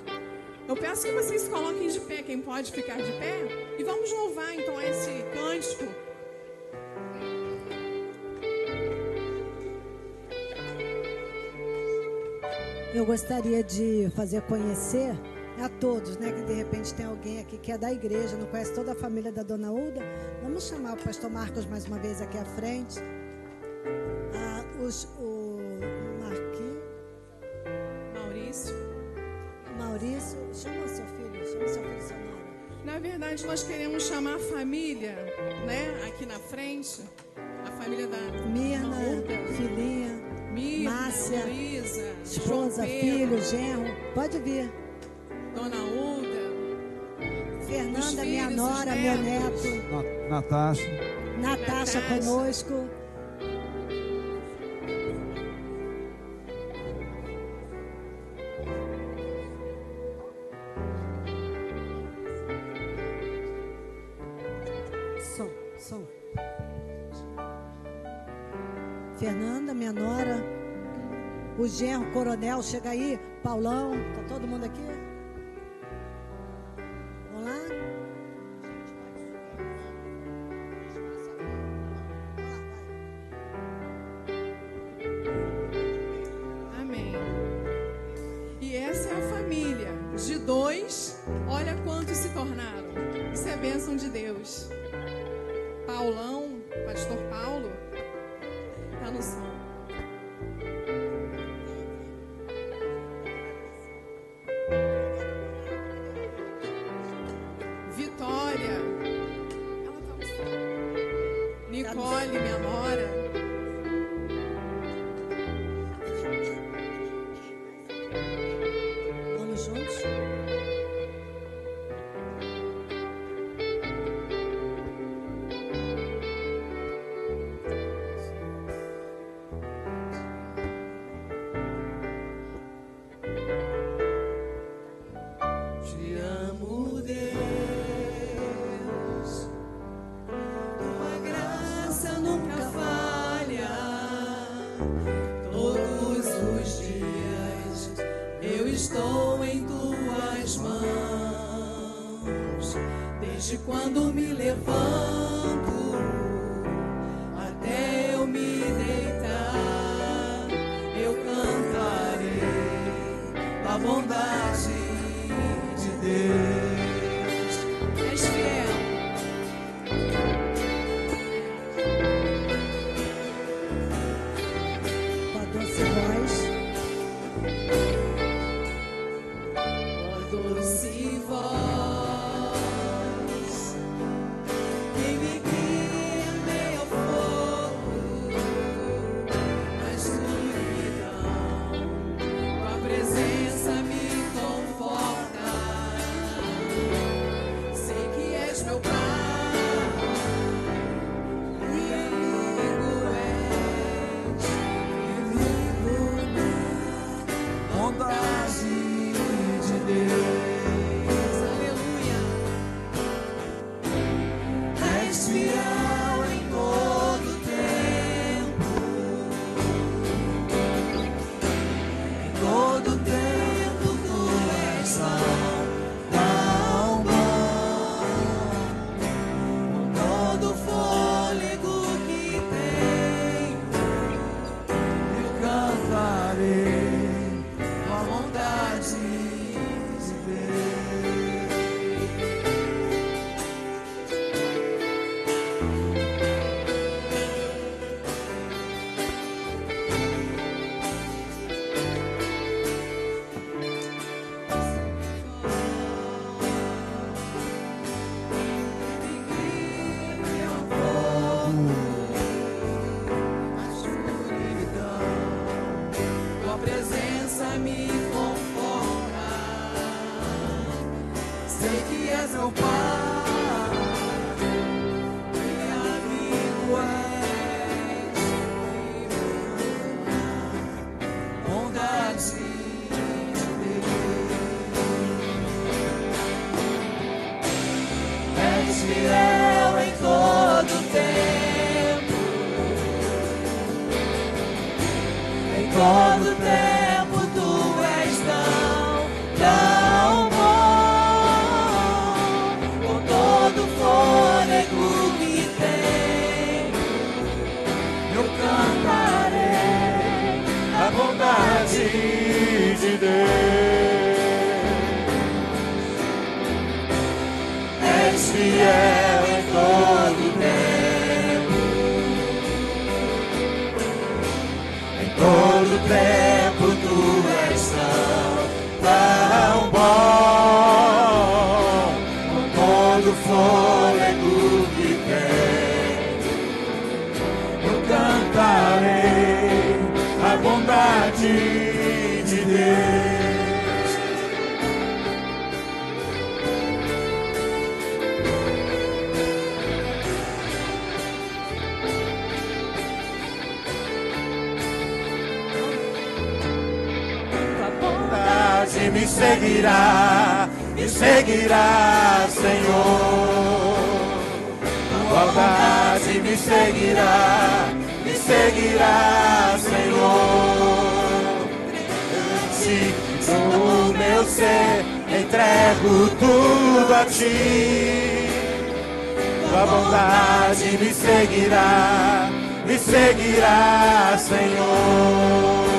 Eu peço que vocês se coloquem de pé, quem pode ficar de pé, e vamos louvar então esse cântico. Eu gostaria de fazer conhecer a todos, né? Que de repente tem alguém aqui que é da igreja, não conhece toda a família da Dona Uda. Vamos chamar o pastor Marcos mais uma vez aqui à frente. O Marquinhos. Maurício. Chama o seu filho, seu nome. Na verdade, nós queremos chamar a família, né? Aqui na frente. A família da Mirna, Uda. filhinha. Mirna, Márcia, Luísa, esposa, filho, genro. Pode vir. Dona Uda. Fernanda, minha nora, meu neto. Natasha conosco. Som. Fernanda, minha nora. O genro, coronel, chega aí. Paulão, tá todo mundo aqui? Vamos lá? Amém. E essa é a família. De 2, olha quantos se tornaram. Isso é bênção de Deus. Paulão, pastor Paulo, tá no som. Vitória, ela tá no som. Nicole, minha nora. Vamos juntos? Te amo, Deus, tua graça nunca falha. Todos os dias eu estou em tuas mãos. Desde quando me levanto até eu me deitar, eu cantarei a bondade de Deus. És fiel. Com a doce voz. Ó doce voz, quem me guia em meio ao fogo, na escuridão, tua presença me conforta. Sei que és meu Pai, e amigo és, e vivo na bondade de Deus. és meu Pai, meu amigo és, bondade te peguei. És fiel em todo tempo, em todo tempo tu és tão bom, com todo fôlego que tenho, eu cantarei a bondade de Deus. És fiel em todo tempo, em todo tempo tu és tão bom, com todo fôlego que tenho, eu cantarei a bondade de Deus. Me seguirá, Senhor. Tua bondade me seguirá, Senhor. Com o meu ser entrego tudo a Ti. Tua bondade me seguirá, Senhor.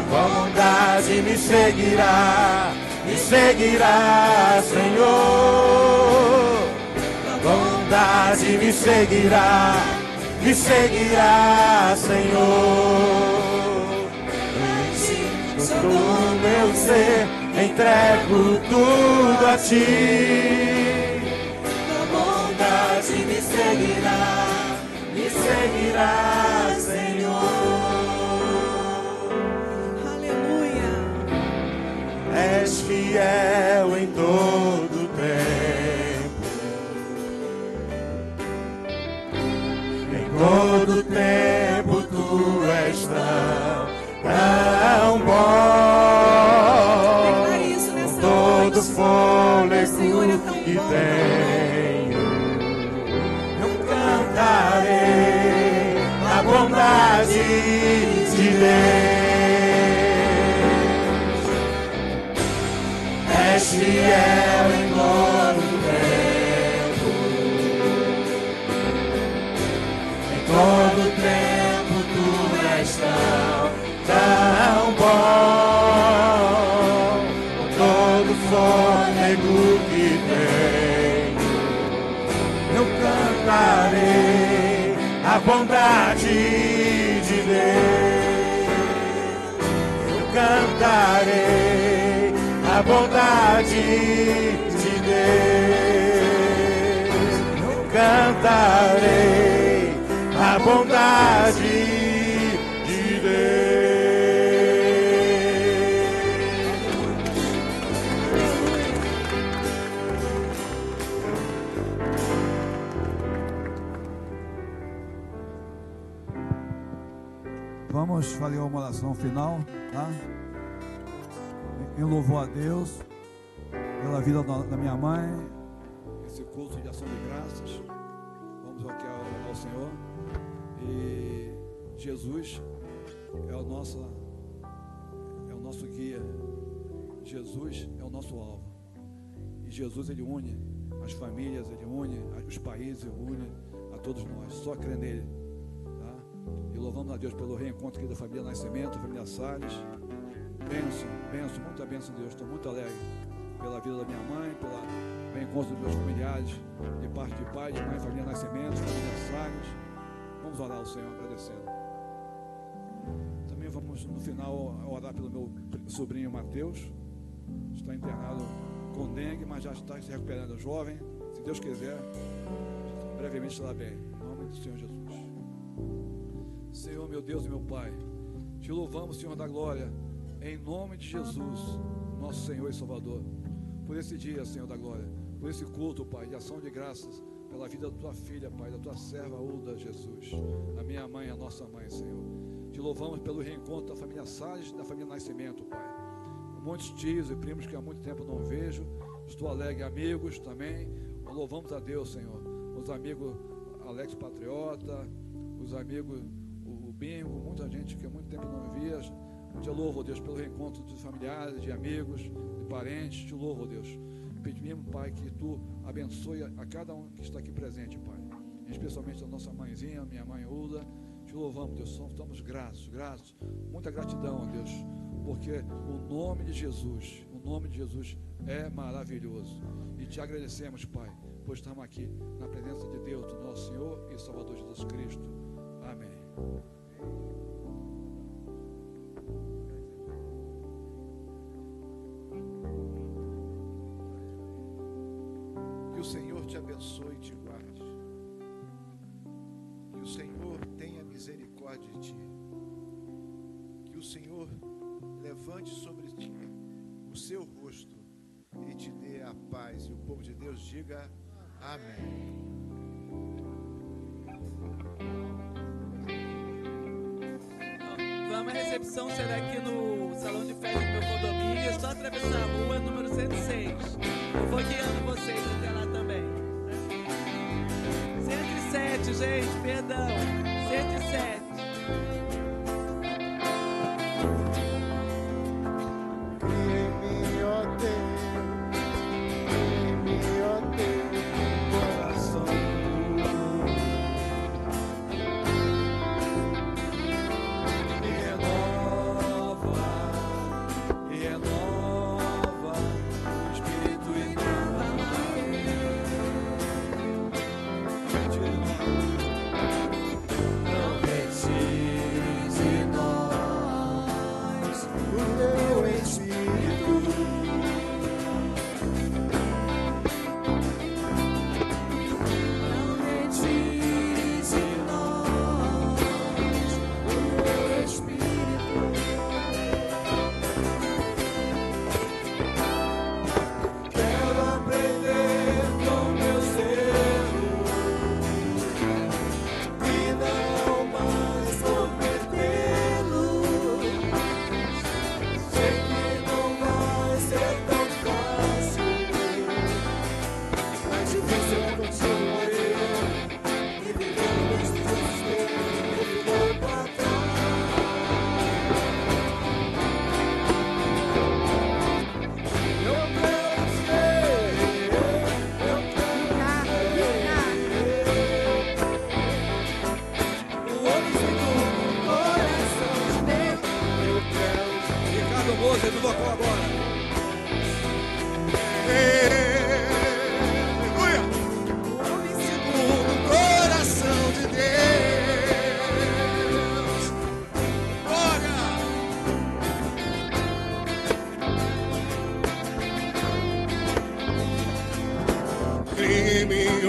Tua bondade me seguirá, Senhor. Tua bondade me seguirá, Senhor. Com o meu ser entrego tudo a Ti. Tua bondade me seguirá, Senhor. És fiel em todo tempo, em todo tempo tu és tão bom, com todo fôlego que tenho, eu cantarei a bondade de Deus. És fiel em todo tempo, em todo tempo tu és tão bom, com todo fôlego que tenho, eu cantarei a bondade de Deus. Eu cantarei a bondade de Deus, eu cantarei a bondade de Deus. Vamos fazer uma oração final, tá? Em louvor a Deus pela vida da minha mãe, esse culto de ação de graças. Vamos aqui ao Senhor. E Jesus é o nosso guia. Jesus é o nosso alvo. E Jesus, ele une as famílias, ele une os países, ele une a todos nós. Só crer nele, tá? E louvamos a Deus pelo reencontro aqui da família Nascimento, família Salles. Benção, muita benção, Deus. Estou muito alegre pela vida da minha mãe, pelo reencontro dos meus familiares, de parte de pai, de mãe, família Nascimento, família Salles. Vamos orar ao Senhor, agradecendo. Também vamos, no final, orar pelo meu sobrinho Mateus. Está internado com dengue, mas já está se recuperando, jovem. Se Deus quiser, brevemente estará bem. Em nome do Senhor Jesus. Senhor, meu Deus e meu Pai, te louvamos, Senhor da glória, em nome de Jesus, nosso Senhor e Salvador, por esse dia, Senhor da glória, por esse culto, Pai, de ação de graças, pela vida da tua filha, Pai, da tua serva Uda, Jesus, a minha mãe, a nossa mãe, Senhor. Te louvamos pelo reencontro da família Salles e da família Nascimento, Pai. Muitos tios e primos que há muito tempo não vejo. Estou alegre, amigos também. Louvamos a Deus, Senhor. Os amigos Alex Patriota, os amigos, o Bingo, muita gente que há muito tempo não via. Te louvo, Deus, pelo reencontro de familiares, de amigos, de parentes. Te louvo, Deus. Pedimos, Pai, que Tu abençoe a cada um que está aqui presente, Pai. Especialmente a nossa mãezinha, minha mãe Uda. Te louvamos, Deus. Estamos gratos. Muita gratidão, Deus. Porque o nome de Jesus é maravilhoso. E te agradecemos, Pai, por estarmos aqui na presença de Deus, do nosso Senhor e Salvador Jesus Cristo. Amém. Que o Senhor te abençoe e te guarde. Que o Senhor tenha misericórdia de ti. Que o Senhor levante sobre ti o seu rosto e te dê a paz. E o povo de Deus diga amém. Vamos, a recepção será aqui no Salão de Festa do meu condomínio. É só atravessar a rua número 106. Eu vou guiando vocês até lá também. 107, gente, perdão. 107.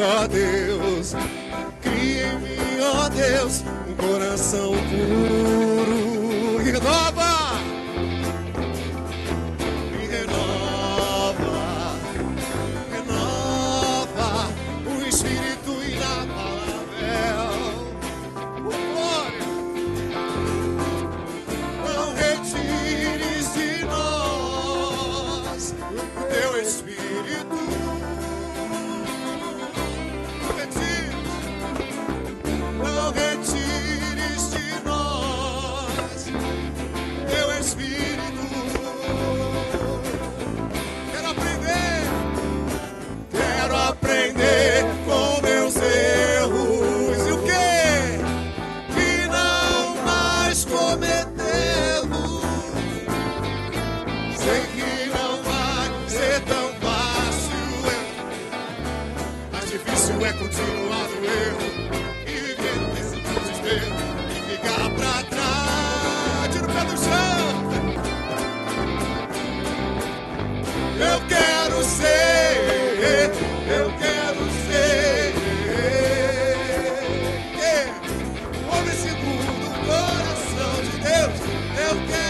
Ó Deus, cria em mim, ó Deus, um coração puro e renova, o espírito inabalável, glória, não retires de nós o teu espírito. Não retires de nós teu espírito. Quero aprender com meus erros. E o quê? Que não mais cometê-los. Sei que não vai ser tão fácil, mais difícil é continuar no erro. Ficar pra trás, tira o pé do chão. Eu quero ser homem segundo o coração de Deus. Eu quero